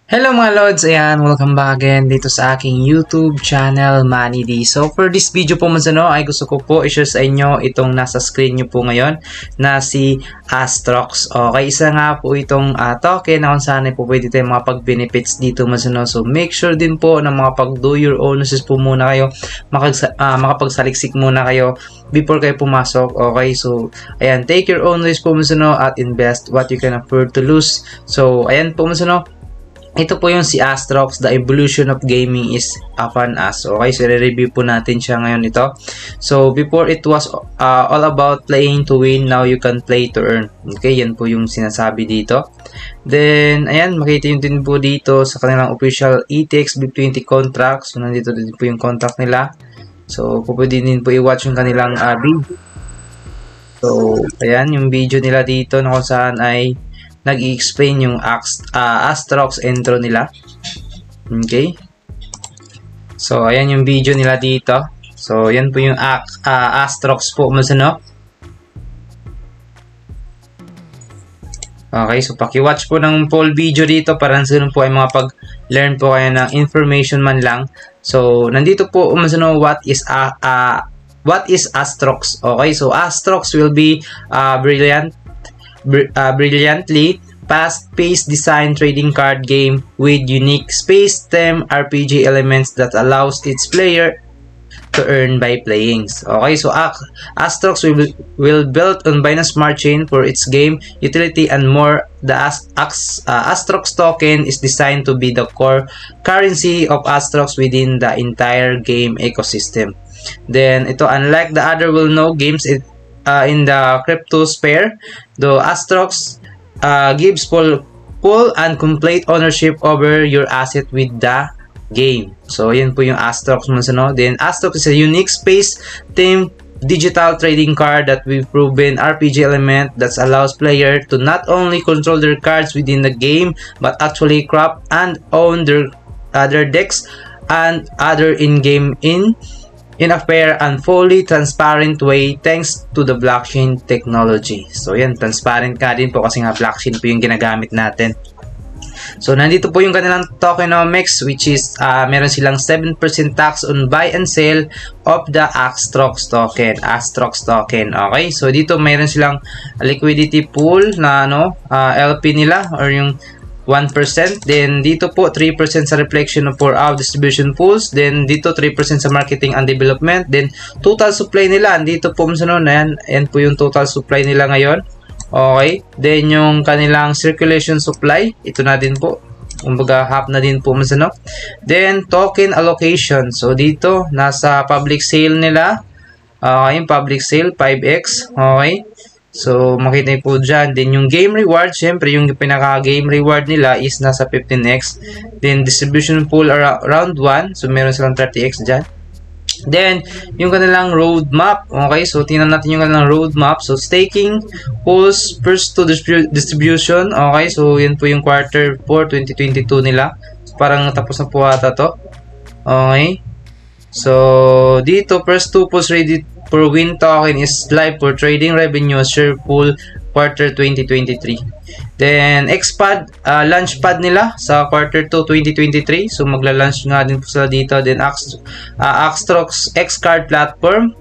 Hello mga Lods! Ayan, welcome back again dito sa aking YouTube channel, Manny D. So for this video po ay gusto ko po i-share sa inyo itong nasa screen nyo po ngayon na si Astrox. Okay, isa nga po itong token na kung saan po pwede tayo mga pag-benefits dito So make sure din po na mga pag-do your own po muna kayo, makapagsaliksik muna kayo before kayo pumasok. Okay, so ayan, take your own risk po at invest what you can afford to lose. So ayan po ito po yung si Astrox, The Evolution of Gaming is Upon Us. Okay, so re-review po natin siya ngayon ito. So, before it was all about playing to win, now you can play to earn. Okay, yan po yung sinasabi dito. Then, ayan, makita yun din po dito sa kanilang official ETX BIP20 contract. So, nandito din po yung contract nila. So, pwede din po i-watch yung kanilang video. So, ayan, yung video nila dito na kung saan ay nag-i-explain yung Astrox intro nila. Okay. So, ayan yung video nila dito. So, ayan po yung Astrox po. Okay, so paki-watch po ng full video dito para nasunod po ay mga pag-learn po kayo ng information man lang. So, nandito po what is Astrox. Okay, so Astrox will be brilliantly fast-paced design trading card game with unique space-them RPG elements that allows its player to earn by playing. Okay, so Astrox will build on Binance Smart Chain for its game utility and more. The Astrox token is designed to be the core currency of Astrox within the entire game ecosystem. Then ito, unlike the other well-known games in the crypto sphere, the Astrox gives full and complete ownership over your asset with the game. So, yan po yung Astrox Then, Astrox is a unique space-themed digital trading card that we've proven RPG element that allows players to not only control their cards within the game, but actually craft and own their other decks and other in-game in a fair and fully transparent way thanks to the blockchain technology. So yan, transparent ka din po kasi nga blockchain po yung ginagamit natin. So nandito po yung kanilang tokenomics, which is meron silang 7% tax on buy and sell of the Astrox token. Okay, so dito meron silang liquidity pool na LP nila or yung 1%. Then dito po 3% sa reflection of 4-hour distribution pools. Then dito 3% sa marketing and development. Then total supply nila dito po yan po yung total supply nila ngayon. Okay, then yung kanilang circulation supply, ito na din po, kumbaga half na din po Then token allocation, so dito nasa public sale nila. Okay, public sale 5x. Okay, so makita niyo po dyan. Then yung game reward, syempre yung pinaka-game reward nila is nasa 15x. Then distribution pool around 1. So meron silang 30x dyan. Then yung kanilang roadmap. Okay, so tingnan natin yung kanilang roadmap. So staking pools first to distribution. Okay, so yan po yung quarter 4 2022 nila. So, parang tapos na po ata to. Okay, so dito first 2 pools ready for win token is live for trading revenue share pool quarter 2023. Then Xpad, launchpad nila sa quarter 2 2023. So magla-launch nga din po sila dito. Then Astrox X-Card platform.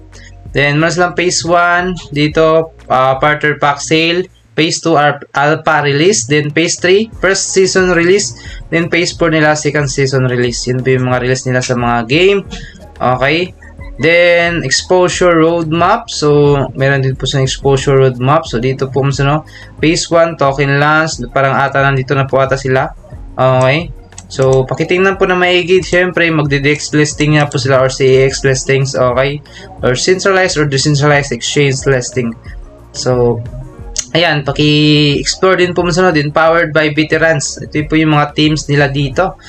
Then meron silang phase 1 dito, partner pack sale. Phase 2 alpha release. Then phase 3 first season release. Then phase 4 nila second season release. Yun po yung mga release nila sa mga game. Okay. Then, exposure roadmap. So, meron din po sa exposure roadmap. So, dito po phase 1, token launch. Parang ata nandito na po ata sila. Okay. So, pakitingnan po na maigid. Siyempre, magde-DEX listing nga po sila or CEX listings. Okay. Or centralized or decentralized exchange listing. So, ayan. Paki-explore din po din. Powered by veterans. Ito po yung mga teams nila dito.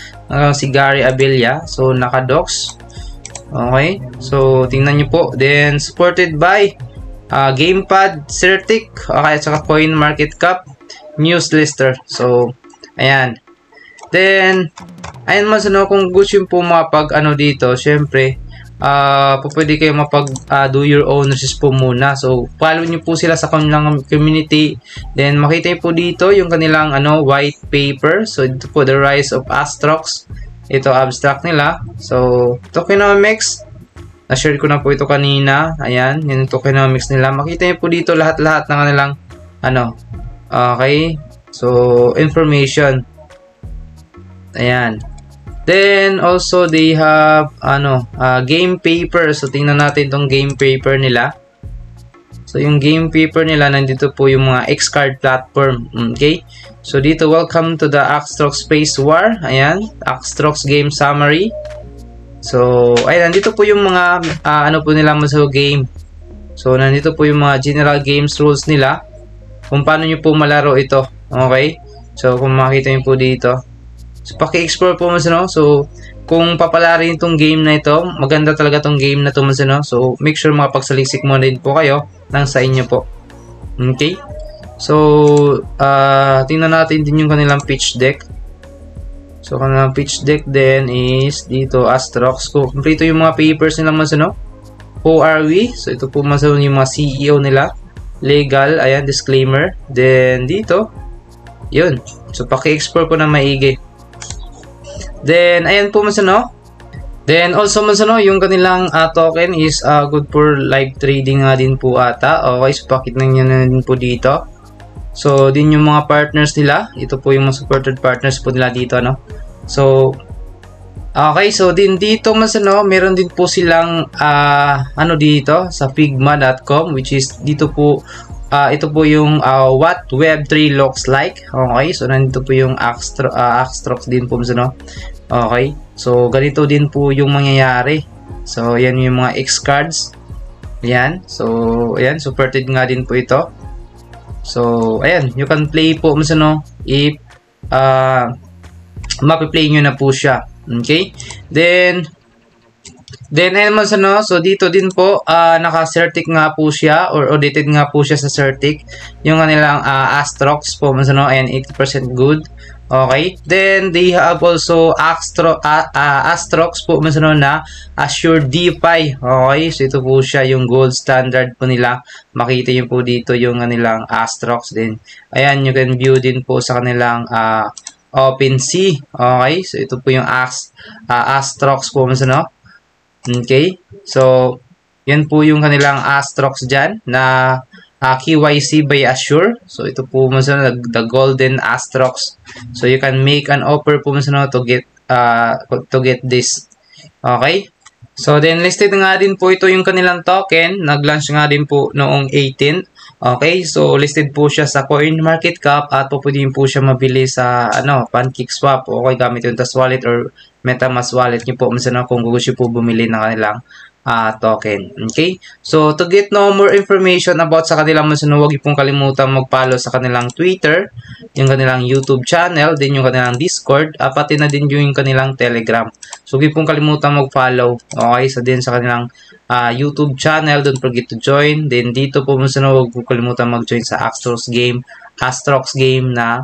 Si Gary Abella. So, naka-docs. Okay, so tingnan nyo po. Then supported by Gamepad, Certic, okay, at saka Coin Market Cap, Newslister. So ayan. Then ayan kung gusto nyo po mapag dito, syempre pwede kayo do your own research po muna. So, follow nyo po sila sa kanilang community. Then, makita nyo po dito yung kanilang white paper. So, ito po, The Rise of Astrox. Ito, abstract nila. So, tokenomics. Na-share ko na po ito kanina. Ayan, yung tokenomics nila. Makita nyo po dito lahat-lahat ng kanilang okay. So, information. Ayan. Then, also, they have, game paper. So, tingnan natin itong game paper nila. So, yung game paper nila, nandito po yung mga X-Card platform. Okay? So, dito, welcome to the Astrox Space War. Ayan. Astrox Game Summary. So, ayan, nandito po yung mga, po nila sa game. So, nandito po yung mga general games rules nila. Kung paano nyo po malaro ito. Okay? So, kung makita nyo po dito. So, paki-explore po mas, So, kung papalarin itong game na ito, maganda talaga itong game na ito mas, So, make sure makapagsaliksik mo din po kayo nang sa inyo po. Okay? So, tingnan natin din yung kanilang pitch deck. So, kanilang pitch deck din is dito, Astrox. Kompleto yung mga papers nila mas, Who are we? So, ito po mas, yung mga CEO nila. Legal, ayan, disclaimer. Then, dito, yun. So, paki-explore po na maigi. Then, ayan po mas, Then, also mas, yung kanilang token is good for live trading nga din po ata. Okay, so pakita nyo na din po dito. So, din yung mga partners nila. Ito po yung mga supported partners po nila dito, So, okay, so din dito mas, meron din po silang, dito sa figma.com, which is dito po, ito po yung what Web3 looks like. Okay, so nandito po yung Astrox din po mas, Okay, so ganito din po yung mangyayari. So, yan yung mga X-cards. Ayan, so, ayan, supported nga din po ito. So, ayan, you can play po mas, if mapi-play nyo na po siya. Okay, then ayan mas, so dito din po naka-certic nga po siya or audited nga po siya sa certic yung kanilang Astrox po mas, ayan, 80% good. Okay, then they have also Astrox po mas, na Azure DeFi. Okay, so ito po siya yung gold standard po nila. Makita nyo po dito yung kanilang Astrox din. Ayan, you can view din po sa kanilang OpenSea. Okay, so ito po yung Astrox po mas, Okay, so yan po yung kanilang Astrox dyan na KYC by Azure. So ito po mas, the golden Astrox. So you can make an offer po mas, to get this. Okay, so then listed nga din po ito yung kanilang token. Nag-launch nga din po noong 18. Okay, so listed po siya sa CoinMarketCap at pwede po siya mabili sa PancakeSwap. Okay, gamit yung TAS wallet or MetaMask wallet niyo po mas, kung gusto po bumili ng kanilang token. Okay? So, to get no more information about sa kanilang mas, huwag niyo pong kalimutan mag-follow sa kanilang Twitter, yung kanilang YouTube channel, din yung kanilang Discord, pati na din yung kanilang Telegram. So, huwag niyo pong kalimutan mag-follow. Okay? So, din sa kanilang YouTube channel, don't forget to join. Then, dito po mas, huwag po kalimutan mag-join sa Astrox Game na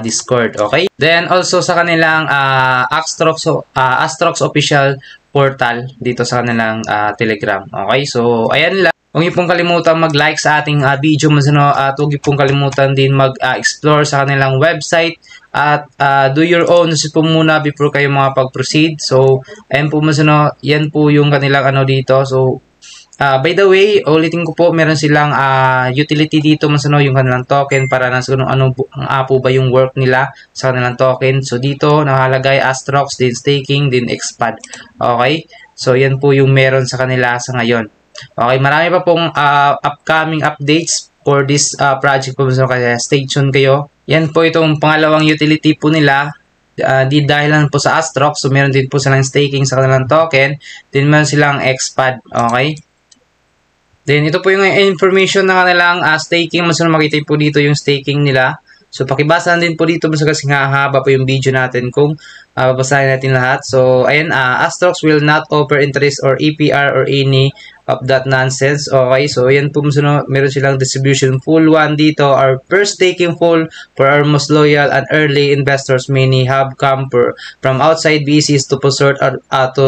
Discord. Okay? Then, also sa kanilang Astrox official portal dito sa kanilang Telegram. Okay, so ayan lang. Huwag niyo pong kalimutan mag-like sa ating video mas, at huwag niyo pong kalimutan din mag-explore sa kanilang website at do your own po muna before kayo pag-proceed. So, ayan po mas, yan po yung kanilang dito. So, by the way, ulitin ko po, meron silang utility dito mas, yung kanilang token para nasa ano po ba yung work nila sa kanilang token. So dito nakalagay Astrox, din staking, din expand. Okay, so yan po yung meron sa kanila sa ngayon. Okay, marami pa pong upcoming updates for this project po, kaya stay tuned kayo. Yan po itong pangalawang utility po nila. Di dahil lang po sa Astrox, so meron din po silang staking sa kanilang token, din meron silang expand. Okay, then, ito po yung information na kanilang staking. Mas makita po dito yung staking nila. So, pakibasa din po dito kasi haba po yung video natin kung babasahin natin lahat. So, ayan, Astrox will not offer interest or APR or any of that nonsense. Okay, so yan po meron silang distribution pool 1 dito. Our first staking pool for our most loyal and early investors. Many have come from outside VCs to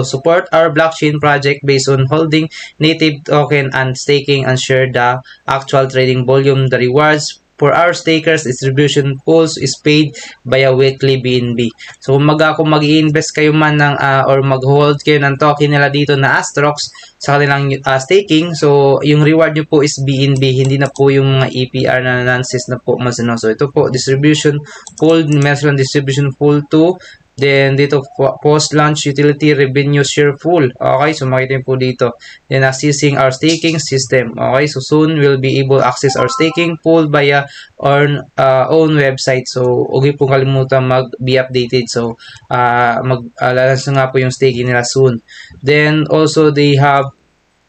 support our blockchain project based on holding native token and staking and share the actual trading volume. The rewards for our stakers distribution pools is paid by a weekly BNB. So kung mag-i-invest kayo man ng or mag-hold kayo ng token nila dito na Astrox sa kanilang staking, so yung reward nyo po is BNB, hindi na po yung mga EPR na nonsense na po masano. So ito po distribution pool, meron distribution pool 2. Then, dito, post-launch utility revenue share pool. Okay, so makita nyo po dito. Then, accessing our staking system. Okay, so soon we'll be able to access our staking pool via our own website. So, huwag po kalimutan mag-be updated. So, lalans na nga po yung staking nila soon. Then, also, they have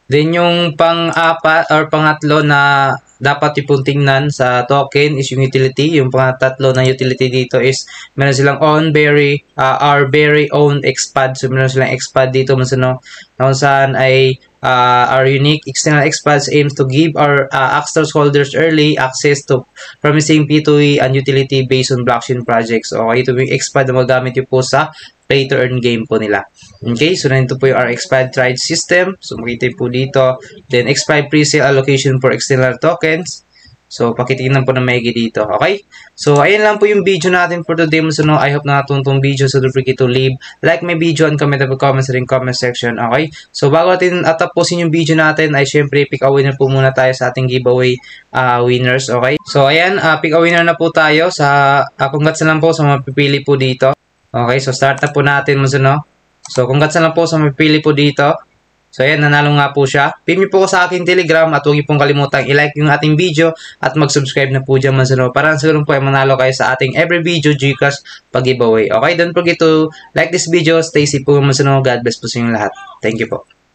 yung pang-apat or pangatlo na dapat ipong tingnan sa token is yung utility. Yung pangatlo na utility dito is meron silang our very own XPAD. So meron silang XPAD dito kung saan ay our unique external XPads aims to give our Axtros holders early access to promising P2E and utility based on blockchain projects. Okay, ito yung XPAD na magamit yung po sa play to earn game po nila. Okay, so nandito po yung our XPAD trade system. So makita po dito. Then XPAD pre-sale allocation for external tokens. So pakitingnan po na maigi dito. Okay? So ayan lang po yung video natin for today. I hope na natuntong video. So don't forget to leave like my video and comment the comments rin comment section. Okay? So bago natin tapusin yung video natin ay syempre pick a winner po muna tayo sa ating giveaway winners. Okay? So ayan, pick a winner na po tayo sa congrats na lang po sa mapipili po dito. Okay, so start na po natin So, congrats na lang po sa mapili po dito. So, ayan, nanalo nga po siya. Pin niyo po sa aking Telegram at huwag niyo pong kalimutang i-like yung ating video at mag-subscribe na po dyan para siguro po ay manalo kayo sa ating every video GCash pag-giveaway. Okay, don't forget to like this video. Stay safe po God bless po sa inyong lahat. Thank you po.